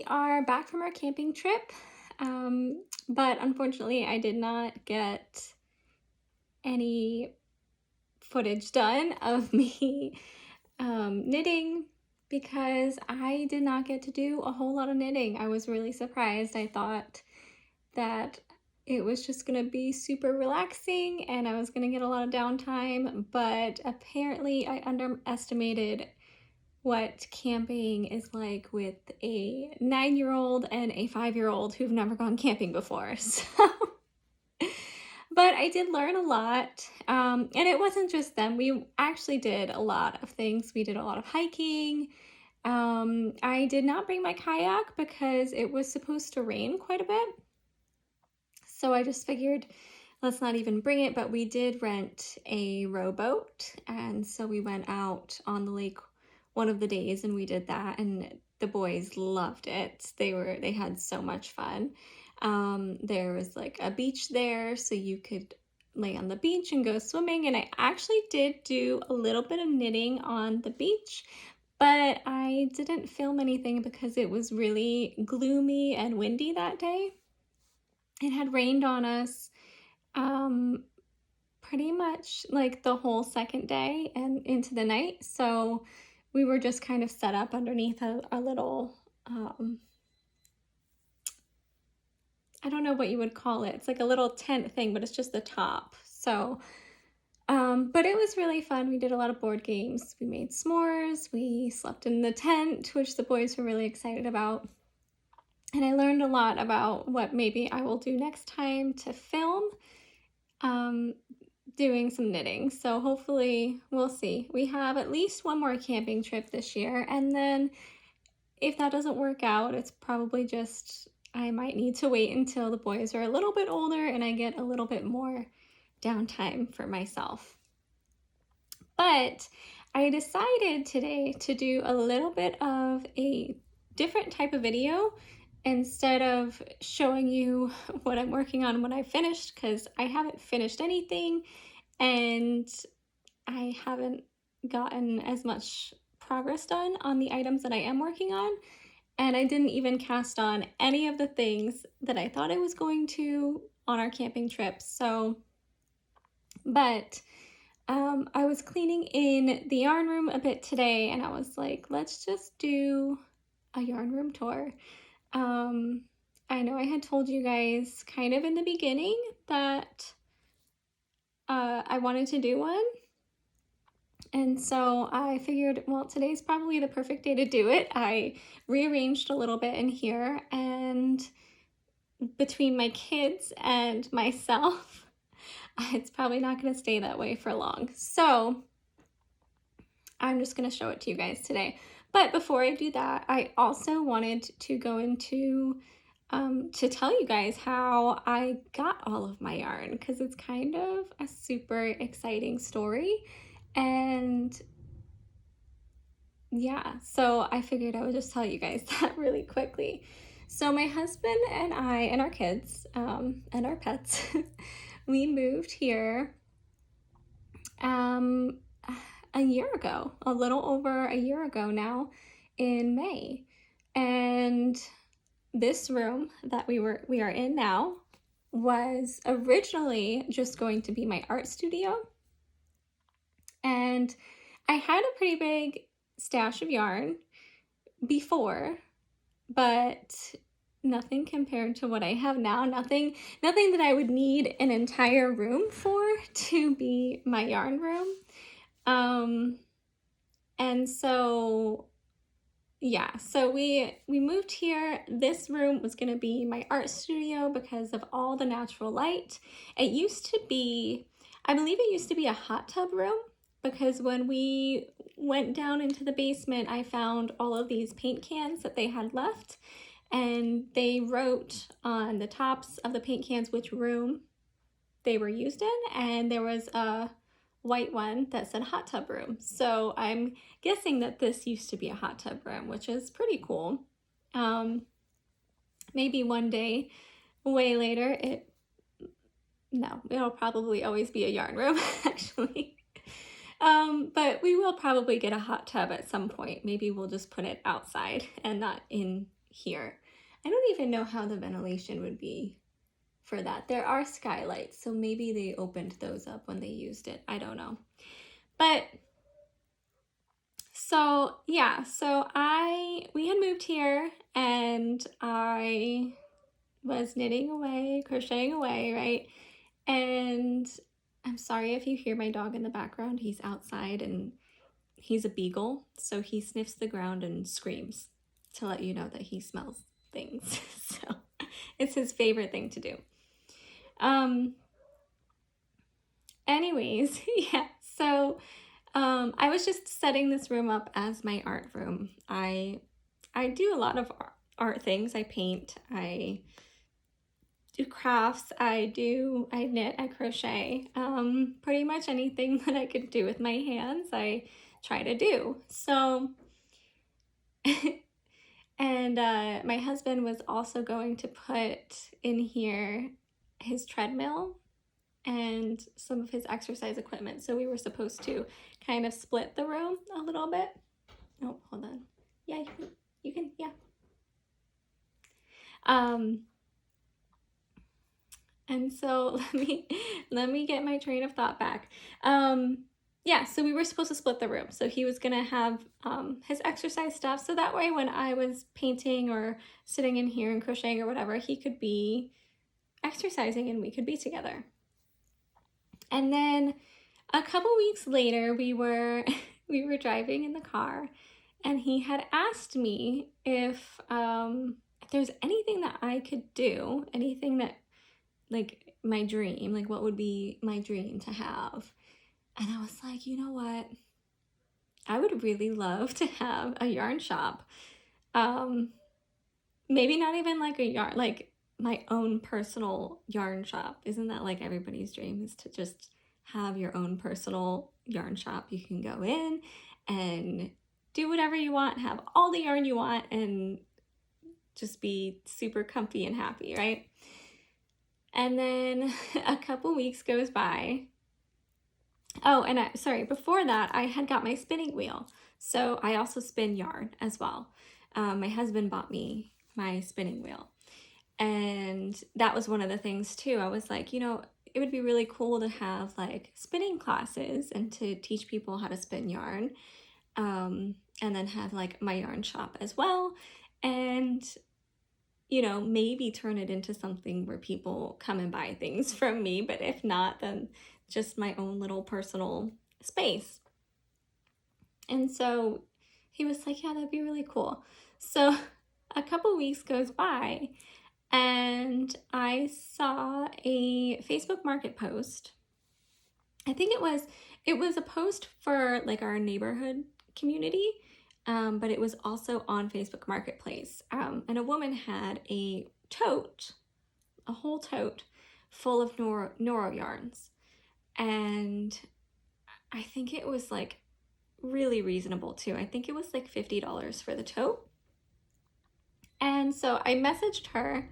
we are back from our camping trip, but unfortunately, I did not get any footage done of me knitting because I did not get to do a whole lot of knitting. I was really surprised. I thought that it was just gonna be super relaxing and I was gonna get a lot of downtime, but apparently I underestimated what camping is like with a 9-year-old and a 5-year-old who've never gone camping before. But I did learn a lot. And it wasn't just them. We actually did a lot of things. We did a lot of hiking. I did not bring my kayak because it was supposed to rain quite a bit. So I just figured let's not even bring it, but we did rent a rowboat. And so we went out on the lake one of the days and we did that, and the boys loved it. They had so much fun. There was like a beach there, so you could lay on the beach and go swimming, and I actually did do a little bit of knitting on the beach, but I didn't film anything because it was really gloomy and windy that day. It had rained on us pretty much like the whole second day and into the night, so we were just kind of set up underneath a little, I don't know what you would call it. It's like a little tent thing, but it's just the top. So, but it was really fun. We did a lot of board games. We made s'mores. We slept in the tent, which the boys were really excited about. And I learned a lot about what maybe I will do next time to film doing some knitting. So hopefully we'll see. We have at least one more camping trip this year, and then if that doesn't work out, it's probably just I might need to wait until the boys are a little bit older and I get a little bit more downtime for myself. But I decided today to do a little bit of a different type of video instead of showing you what I'm working on when I finished, because I haven't finished anything and I haven't gotten as much progress done on the items that I am working on, and I didn't even cast on any of the things that I thought I was going to on our camping trip. But I was cleaning in the yarn room a bit today and I was like, let's just do a yarn room tour. I know I had told you guys kind of in the beginning that I wanted to do one. And so I figured, well, today's probably the perfect day to do it. I rearranged a little bit in here, and between my kids and myself, it's probably not going to stay that way for long. So I'm just going to show it to you guys today. But before I do that, I also wanted to go into to tell you guys how I got all of my yarn, because it's kind of a super exciting story. And yeah, so I figured I would just tell you guys that really quickly. So my husband and I and our kids and our pets, we moved here a year ago, a little over a year ago now, in May. And this room that we are in now was originally just going to be my art studio. And I had a pretty big stash of yarn before, but nothing compared to what I have now. Nothing that I would need an entire room for to be my yarn room. And so yeah, so we moved here. This room was going to be my art studio because of all the natural light. It used to be, I believe it used to be a hot tub room, because when we went down into the basement, I found all of these paint cans that they had left, and they wrote on the tops of the paint cans which room they were used in, and there was a white one that said hot tub room. So I'm guessing that this used to be a hot tub room, which is pretty cool. Maybe one day, way later, it'll probably always be a yarn room, actually. But we will probably get a hot tub at some point. Maybe we'll just put it outside and not in here. I don't even know how the ventilation would be for that. There are skylights, so maybe they opened those up when they used it. I don't know. But so yeah, we had moved here and I was knitting away, crocheting away, right? And I'm sorry if you hear my dog in the background. He's outside and he's a beagle, so he sniffs the ground and screams to let you know that he smells things. So it's his favorite thing to do. Anyways, yeah, so I was just setting this room up as my art room. I do a lot of art things. I paint, I do crafts, I knit, I crochet. Pretty much anything that I could do with my hands, I try to do. So, and my husband was also going to put in here his treadmill and some of his exercise equipment. So we were supposed to kind of split the room a little bit. Oh, hold on. Yeah, you can, yeah. And so let me get my train of thought back. Yeah, so we were supposed to split the room. So he was gonna have his exercise stuff. So that way when I was painting or sitting in here and crocheting or whatever, he could be exercising and we could be together. And then a couple weeks later, we were driving in the car, and he had asked me if there's anything that I could do, anything that, like, my dream, like what would be my dream to have. And I was like, you know what? I would really love to have a yarn shop. Maybe not even like a yarn, like my own personal yarn shop. Isn't that like everybody's dream, is to just have your own personal yarn shop? You can go in and do whatever you want, have all the yarn you want, and just be super comfy and happy, right? And then a couple weeks goes by. Oh, and sorry, before that, I had got my spinning wheel. So I also spin yarn as well. My husband bought me my spinning wheel. And that was one of the things too. I was like, you know, it would be really cool to have like spinning classes and to teach people how to spin yarn. And then have like my yarn shop as well. And, you know, maybe turn it into something where people come and buy things from me. But if not, then just my own little personal space. And so he was like, yeah, that'd be really cool. So a couple weeks goes by and I saw a Facebook Market post. I think it was a post for like our neighborhood community, but it was also on Facebook Marketplace. And a woman had a whole tote full of Noro yarns. And I think it was like really reasonable too. I think it was like $50 for the tote. And so I messaged her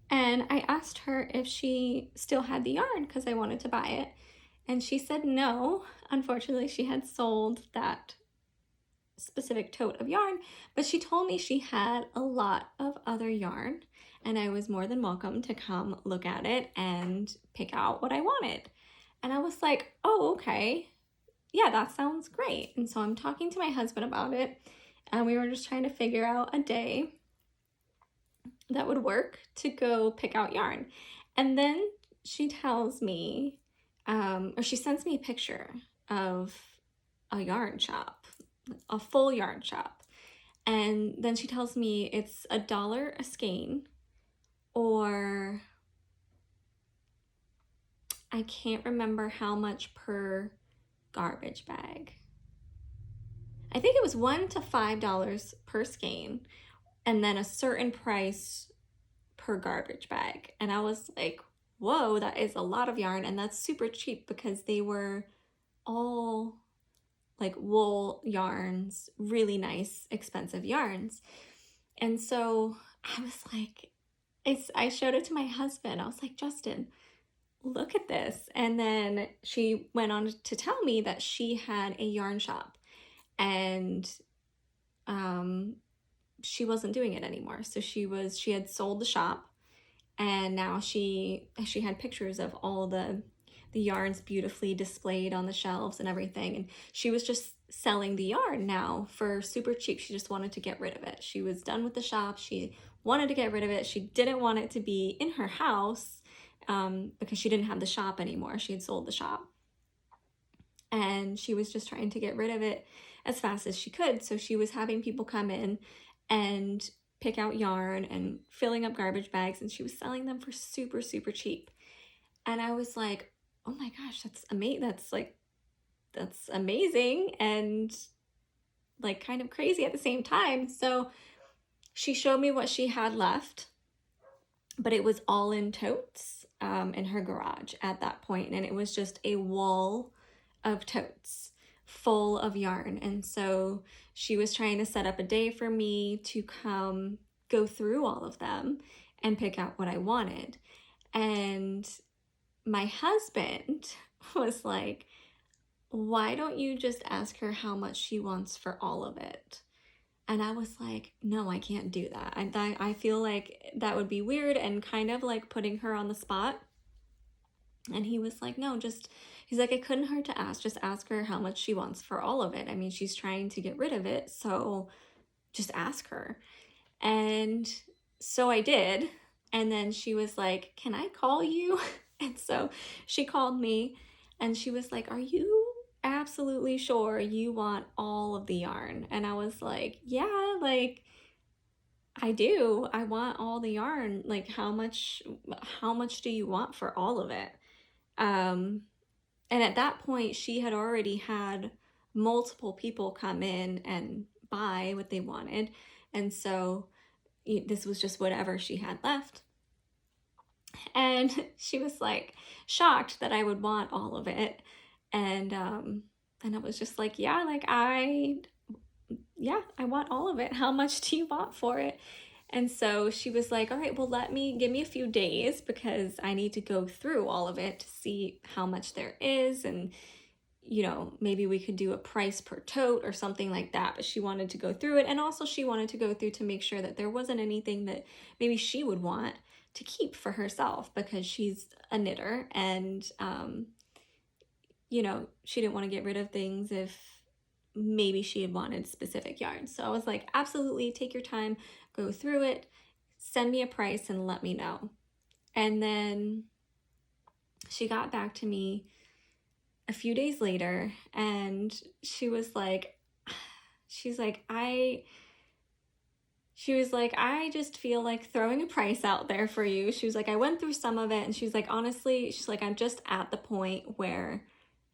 and I asked her if she still had the yarn because I wanted to buy it. And she said no. Unfortunately, she had sold that specific tote of yarn, but she told me she had a lot of other yarn and I was more than welcome to come look at it and pick out what I wanted. And I was like, oh, okay. Yeah, that sounds great. And so I'm talking to my husband about it, and we were just trying to figure out a day that would work to go pick out yarn. And then she tells me, or she sends me a picture of a yarn shop, a full yarn shop. And then she tells me it's $1 a skein, or I can't remember how much per garbage bag. I think it was $1 to $5 per skein, and then a certain price per garbage bag. And I was like, whoa, that is a lot of yarn, and that's super cheap because they were all like wool yarns, really nice, expensive yarns. And so I was like, I showed it to my husband. I was like, Justin, look at this. And then she went on to tell me that she had a yarn shop, and she wasn't doing it anymore. So she had sold the shop, and now she had pictures of all the yarns beautifully displayed on the shelves and everything, and she was just selling the yarn now for super cheap. She just wanted to get rid of it. She was done with the shop. She wanted to get rid of it. She didn't want it to be in her house, because she didn't have the shop anymore. She had sold the shop, and she was just trying to get rid of it as fast as she could. So she was having people come in and pick out yarn and filling up garbage bags, and she was selling them for super, super cheap. And I was like, oh my gosh, that's amazing. That's amazing and like kind of crazy at the same time. So she showed me what she had left, but it was all in totes, in her garage at that point, and it was just a wall of totes full of yarn. And so she was trying to set up a day for me to come go through all of them and pick out what I wanted. And my husband was like, why don't you just ask her how much she wants for all of it? And I was like, no, I can't do that. I feel like that would be weird and kind of like putting her on the spot. And he was like, no, he's like, it couldn't hurt to ask. Just ask her how much she wants for all of it. I mean, she's trying to get rid of it, so just ask her. And so I did. And then she was like, can I call you? And so she called me, and she was like, are you absolutely sure you want all of the yarn? And I was like, yeah, like I do. I want all the yarn. Like how much do you want for all of it? Um and at that point she had already had multiple people come in and buy what they wanted. And so this was just whatever she had left. And she was like shocked that I would want all of it. And I was just like, yeah, like I want all of it. How much do you want for it? And so she was like, all right, well, give me a few days because I need to go through all of it to see how much there is. And, maybe we could do a price per tote or something like that. But she wanted to go through it. And also she wanted to go through to make sure that there wasn't anything that maybe she would want to keep for herself, because she's a knitter, and, she didn't want to get rid of things if maybe she had wanted specific yarns. So I was like, absolutely, take your time, go through it, send me a price and let me know. And then she got back to me a few days later, and she was like, I just feel like throwing a price out there for you. She was like, I went through some of it, and she's like, honestly, she's like, I'm just at the point where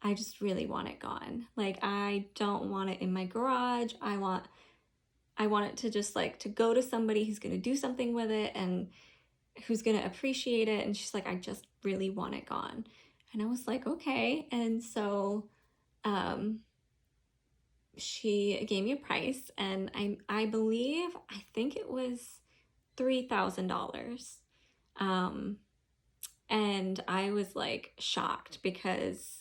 I just really want it gone. Like, I don't want it in my garage. I want it to just like to go to somebody who's going to do something with it and who's going to appreciate it. And she's like, I just really want it gone. And I was like, okay. And so she gave me a price, and I think it was $3,000. And I was like shocked because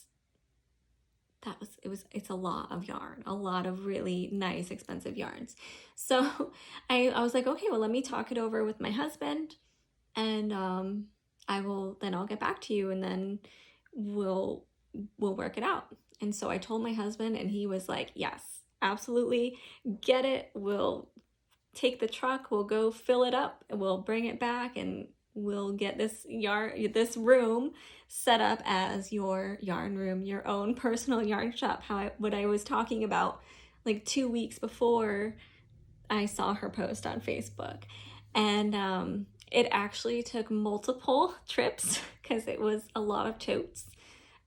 it's a lot of yarn, a lot of really nice, expensive yarns. So I was like, okay, well, let me talk it over with my husband, and I'll get back to you, and then we'll work it out. And so I told my husband, and he was like, yes, absolutely, get it. We'll take the truck, we'll go fill it up, and we'll bring it back, and we'll get this room set up as your yarn room, your own personal yarn shop. What I was talking about like 2 weeks before I saw her post on Facebook. And it actually took multiple trips because it was a lot of totes.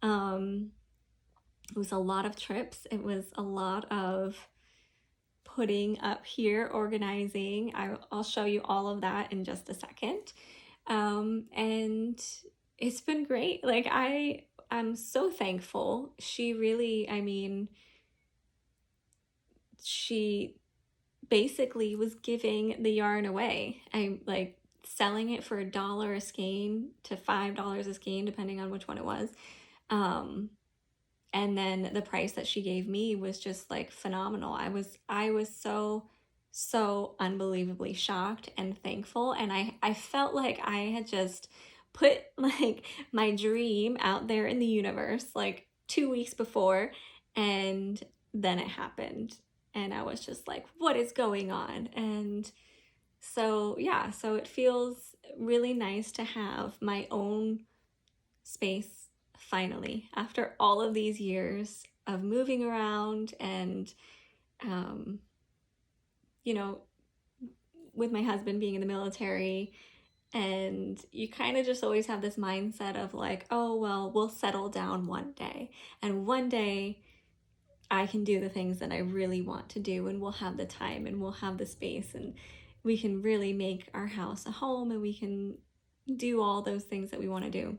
It was a lot of trips. It was a lot of putting up here, organizing. I'll show you all of that in just a second. And it's been great. Like I'm so thankful. She really, she basically was giving the yarn away. I'm like selling it for $1 a skein to $5 a skein, depending on which one it was. And then the price that she gave me was just like phenomenal. I was so so unbelievably shocked and thankful. And I felt like I had just put like my dream out there in the universe like 2 weeks before, and then it happened. And I was just like, what is going on? And so, yeah, so it feels really nice to have my own space finally after all of these years of moving around and, um, you know, with my husband being in the military. And you kind of just always have this mindset of like, oh, well, we'll settle down one day. And one day I can do the things that I really want to do, and we'll have the time and we'll have the space, and we can really make our house a home, and we can do all those things that we want to do.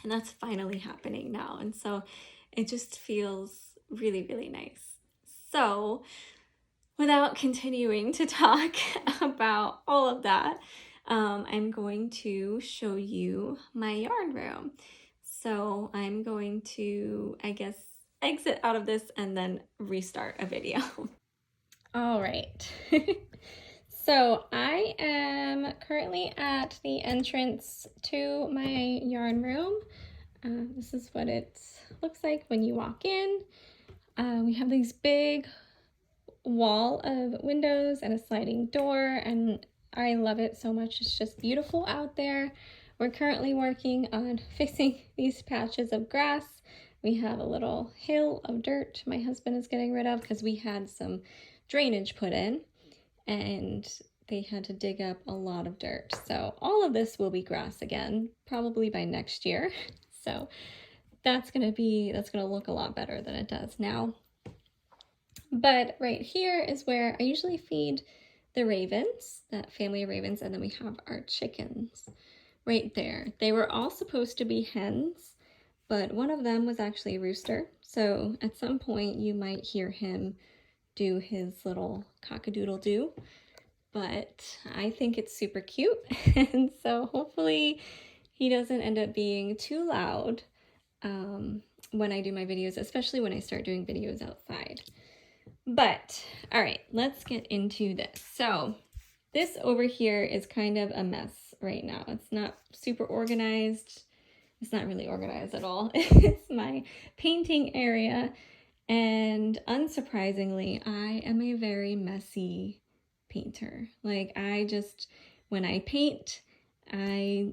And that's finally happening now. And so it just feels really, really nice. So, without continuing to talk about all of that, I'm going to show you my yarn room. So I'm going to, I guess, exit out of this and then restart a video. All right. So I am currently at the entrance to my yarn room. This is what it looks like when you walk in. We have these big wall of windows and a sliding door, and I love it so much. It's just beautiful out there. We're currently working on fixing these patches of grass. We have a little hill of dirt my husband is getting rid of because we had some drainage put in and they had to dig up a lot of dirt. So all of this will be grass again, probably by next year. So that's gonna look a lot better than it does now. But right here is where I usually feed the ravens, that family of ravens, and then we have our chickens right there. They were all supposed to be hens, but one of them was actually a rooster. So at some point you might hear him do his little cock-a-doodle-doo, but I think it's super cute. And so hopefully he doesn't end up being too loud when I do my videos, especially when I start doing videos outside. But all right, let's get into this. So this over here is kind of a mess right now. It's not super organized. It's not really organized at all. It's my painting area. And unsurprisingly, I am a very messy painter. Like when I paint, I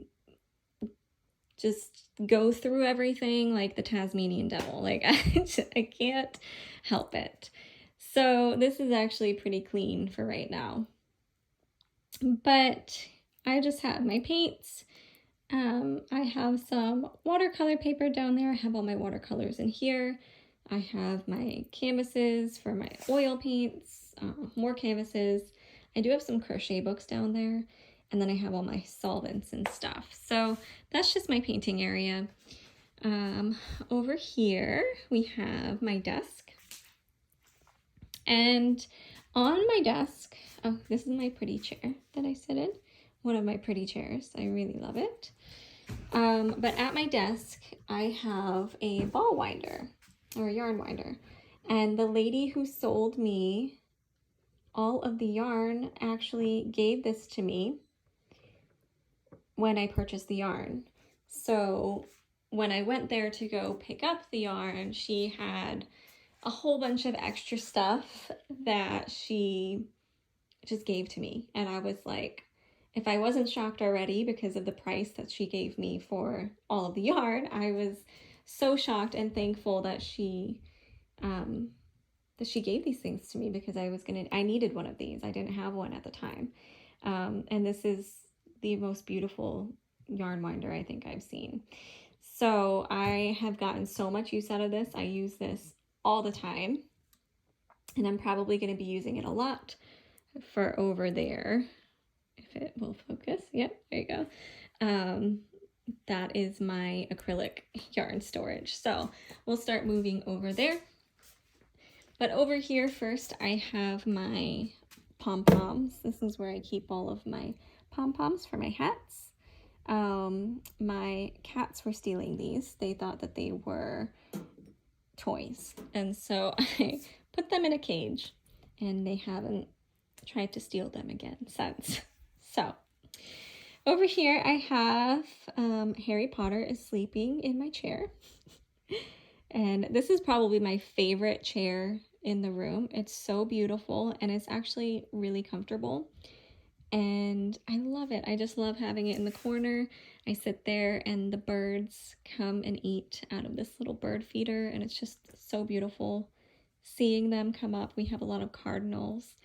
just go through everything like the Tasmanian devil. Like I can't help it. So this is actually pretty clean for right now. But I just have my paints. I have some watercolor paper down there. I have all my watercolors in here. I have my canvases for my oil paints, more canvases. I do have some crochet books down there. And then I have all my solvents and stuff. So that's just my painting area. Over here, we have my desk. And on my desk, oh, this is my pretty chair that I sit in. One of my pretty chairs. I really love it. But at my desk, I have a ball winder or a yarn winder. And the lady who sold me all of the yarn actually gave this to me when I purchased the yarn. So when I went there to go pick up the yarn, she had a whole bunch of extra stuff that she just gave to me. And I was like, if I wasn't shocked already because of the price that she gave me for all of the yarn, I was so shocked and thankful that she gave these things to me because I needed one of these. I didn't have one at the time. And this is the most beautiful yarn winder I think I've seen. So I have gotten so much use out of this. I use this all the time, and I'm probably going to be using it a lot for over there. If it will focus. Yep, there you go. That is my acrylic yarn storage. So we'll start moving over there. But over here first, I have my pom-poms. This is where I keep all of my pom-poms for my hats. My cats were stealing these. They thought that they were toys. And so I put them in a cage, and they haven't tried to steal them again since. So over here I have Harry Potter is sleeping in my chair. And this is probably my favorite chair in the room. It's so beautiful and it's actually really comfortable. And I love it. I just love having it in the corner. I sit there and the birds come and eat out of this little bird feeder, and it's just so beautiful seeing them come up. We have a lot of cardinals.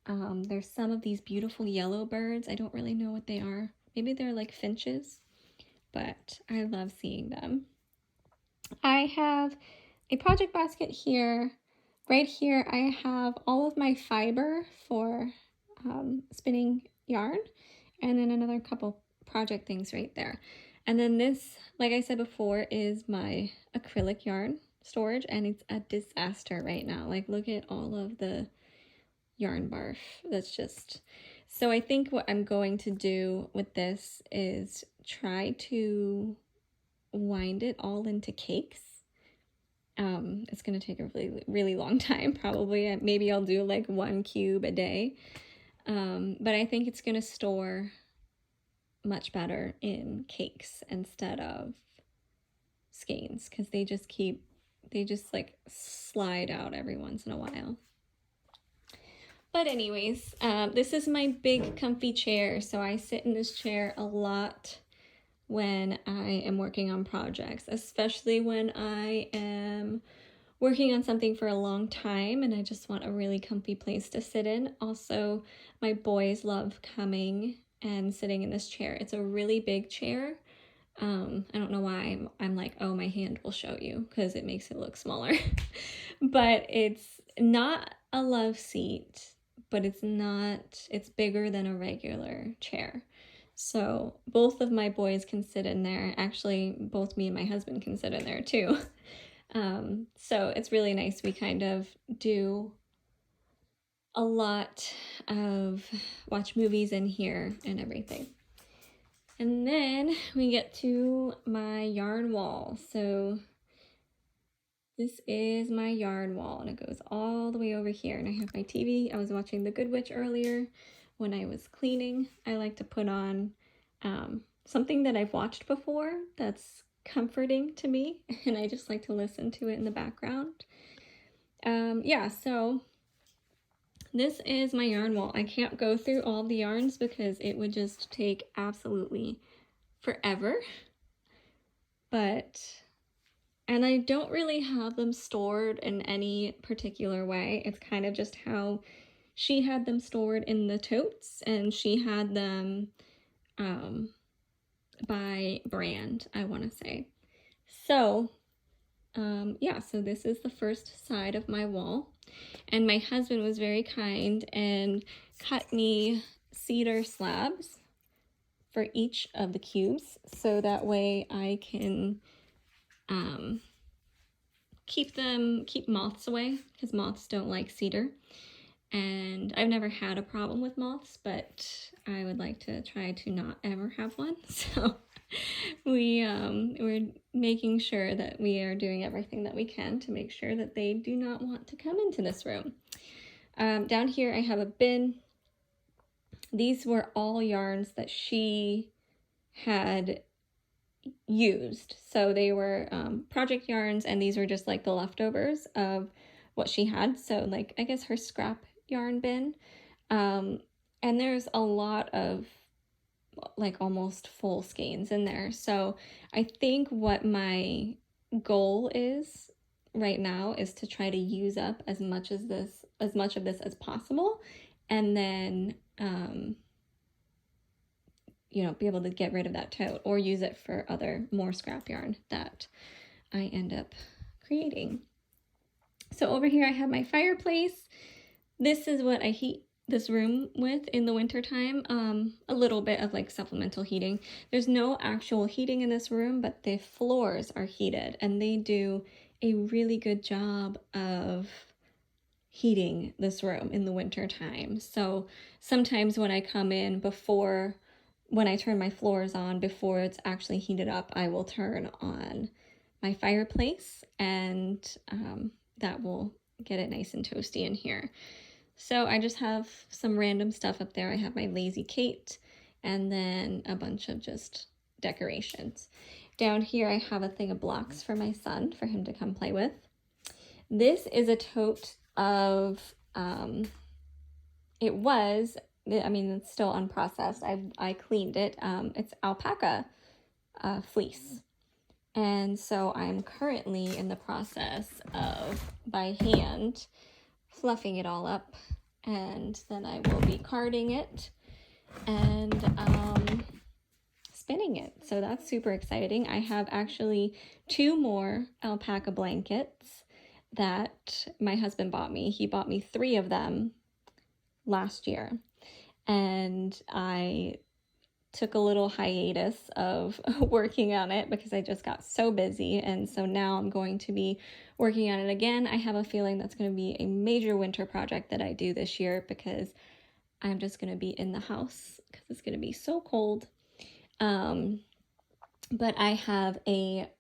There's some of these beautiful yellow birds. I don't really know what they are. Maybe they're like finches, but I love seeing them. I have a project basket here. Right here I have all of my fiber for spinning yarn, and then another couple project things right there. And then this, like I said before, is my acrylic yarn storage, and it's a disaster right now. Like, look at all of the yarn barf. That's just... So I think what I'm going to do with this is try to wind it all into cakes. It's gonna take a really long time, probably. Maybe I'll do like 1 cube a day. But I think it's gonna store much better in cakes instead of skeins, because they just like slide out every once in a while. But anyways, this is my big comfy chair. So I sit in this chair a lot when I am working on projects, especially when I am working on something for a long time and I just want a really comfy place to sit in. Also, my boys love coming and sitting in this chair. It's a really big chair. I don't know why I'm like, oh, my hand will show you, because it makes it look smaller. But it's not a love seat, but it's bigger than a regular chair. So both of my boys can sit in there. Actually, both me and my husband can sit in there too. So it's really nice. We kind of do a lot of watch movies in here and everything. And then we get to my yarn wall. So this is my yarn wall, and it goes all the way over here. And I have my TV. I was watching The Good Witch earlier when I was cleaning. I like to put on something that I've watched before that's comforting to me, and I just like to listen to it in the background. Yeah, so this is my yarn wall. I can't go through all the yarns because it would just take absolutely forever. And I don't really have them stored in any particular way. It's kind of just how she had them stored in the totes, and she had them by brand, I want to say. So yeah, so this is the first side of my wall, and my husband was very kind and cut me cedar slabs for each of the cubes, so that way I can keep moths away, because moths don't like cedar. And I've never had a problem with moths, but I would like to try to not ever have one. So we're making sure that we are doing everything that we can to make sure that they do not want to come into this room. Down here I have a bin. These were all yarns that she had used. So they were project yarns, and these were just like the leftovers of what she had. So like, I guess her scrap yarn bin. And there's a lot of like almost full skeins in there. So I think what my goal is right now is to try to use up as much of this as possible, and then you know, be able to get rid of that tote or use it for other more scrap yarn that I end up creating. So over here I have my fireplace. This is what I heat this room with in the wintertime. A little bit of like supplemental heating. There's no actual heating in this room, but the floors are heated, and they do a really good job of heating this room in the winter time. So sometimes when I come in when I turn my floors on, before it's actually heated up, I will turn on my fireplace, and that will get it nice and toasty in here. So I just have some random stuff up there. I have my Lazy Kate and then a bunch of just decorations. Down here I have a thing of blocks for my son for him to come play with. This is a tote of, it was, I mean, it's still unprocessed. I cleaned it. It's alpaca fleece. And so I'm currently in the process of, by hand, fluffing it all up. And then I will be carding it and spinning it. So that's super exciting. I have actually 2 more alpaca blankets that my husband bought me. He bought me 3 of them last year. And I took a little hiatus of working on it because I just got so busy. And so now I'm going to be working on it again. I have a feeling that's going to be a major winter project that I do this year because I'm just going to be in the house because it's going to be so cold. But I have a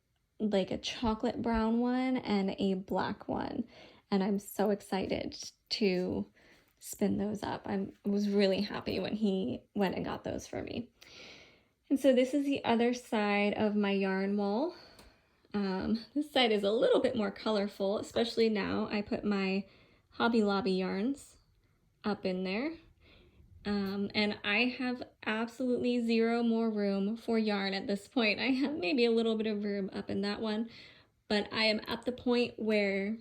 chocolate brown one and a black one, and I'm so excited to spin those up. I was really happy when he went and got those for me. And so this is the other side of my yarn wall. This side is a little bit more colorful, especially now. I put my Hobby Lobby yarns up in there. And I have absolutely 0 more room for yarn at this point. I have maybe a little bit of room up in that one, but I am at the point where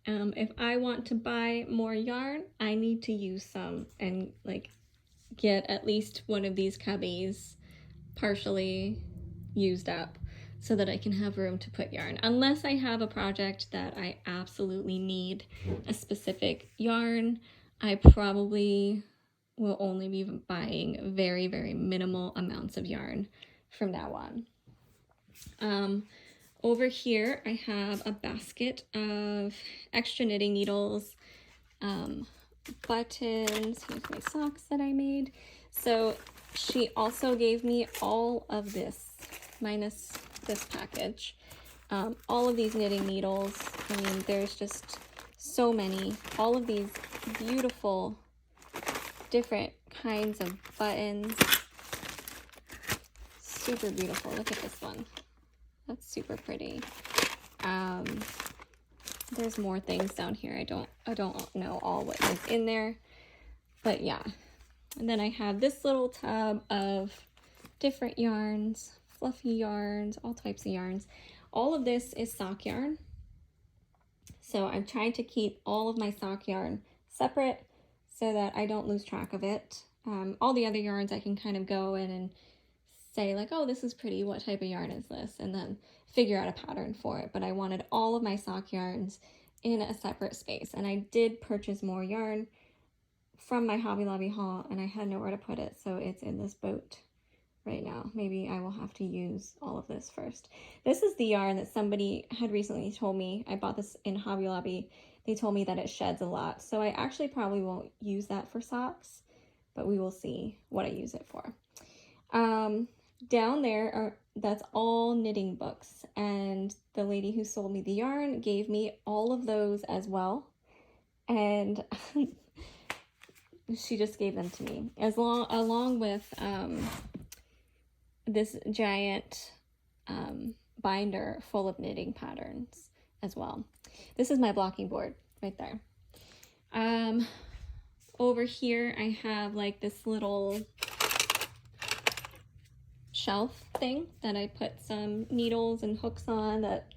if I want to buy more yarn, I need to use some and get at least one of these cubbies partially used up so that I can have room to put yarn. Unless I have a project that I absolutely need a specific yarn, I probably will only be buying very, very minimal amounts of yarn from now on. Over here, I have a basket of extra knitting needles, buttons, here's my socks that I made. So she also gave me all of this, minus this package. All of these knitting needles. I mean, there's just so many. All of these beautiful different kinds of buttons. Super beautiful. Look at this one. That's super pretty. There's more things down here. I don't know all what is in there, but yeah. And then I have this little tub of different yarns, fluffy yarns, all types of yarns. All of this is sock yarn. So I'm trying to keep all of my sock yarn separate so that I don't lose track of it. All the other yarns I can kind of go in and say like, oh, this is pretty, what type of yarn is this? And then figure out a pattern for it. But I wanted all of my sock yarns in a separate space. And I did purchase more yarn from my Hobby Lobby haul and I had nowhere to put it. So it's in this boat right now. Maybe I will have to use all of this first. This is the yarn that somebody had recently told me. I bought this in Hobby Lobby. They told me that it sheds a lot. So I actually probably won't use that for socks, but we will see what I use it for. Down there that's all knitting books, and the lady who sold me the yarn gave me all of those as well, and she just gave them to me along with this giant binder full of knitting patterns as well. This is my blocking board right there. Over here I have like this little shelf thing that I put some needles and hooks on that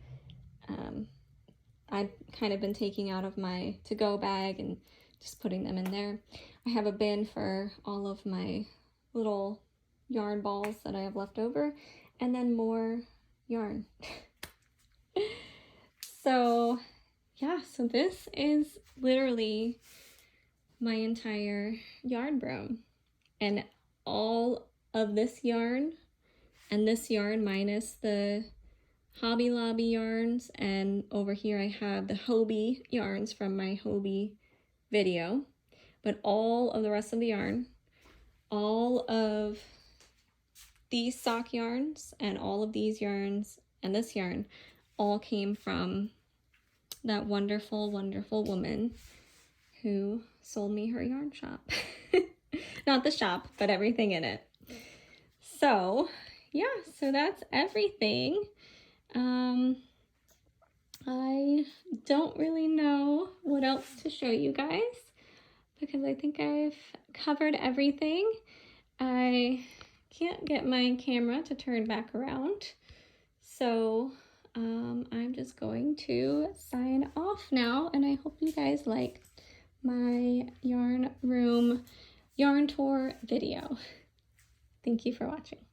I've kind of been taking out of my to-go bag and just putting them in there. I have a bin for all of my little yarn balls that I have left over, and then more yarn. So yeah, so this is literally my entire yarn broom, and all of this yarn and this yarn minus the Hobby Lobby yarns, and over here I have the Hobie yarns from my Hobie video, but all of the rest of the yarn, all of these sock yarns and all of these yarns and this yarn all came from that wonderful, wonderful woman who sold me her yarn shop. Not the shop, but everything in it. So yeah, so that's everything. I don't really know what else to show you guys because I think I've covered everything. I can't get my camera to turn back around, so I'm just going to sign off now, and I hope you guys liked my yarn room yarn tour video. Thank you for watching.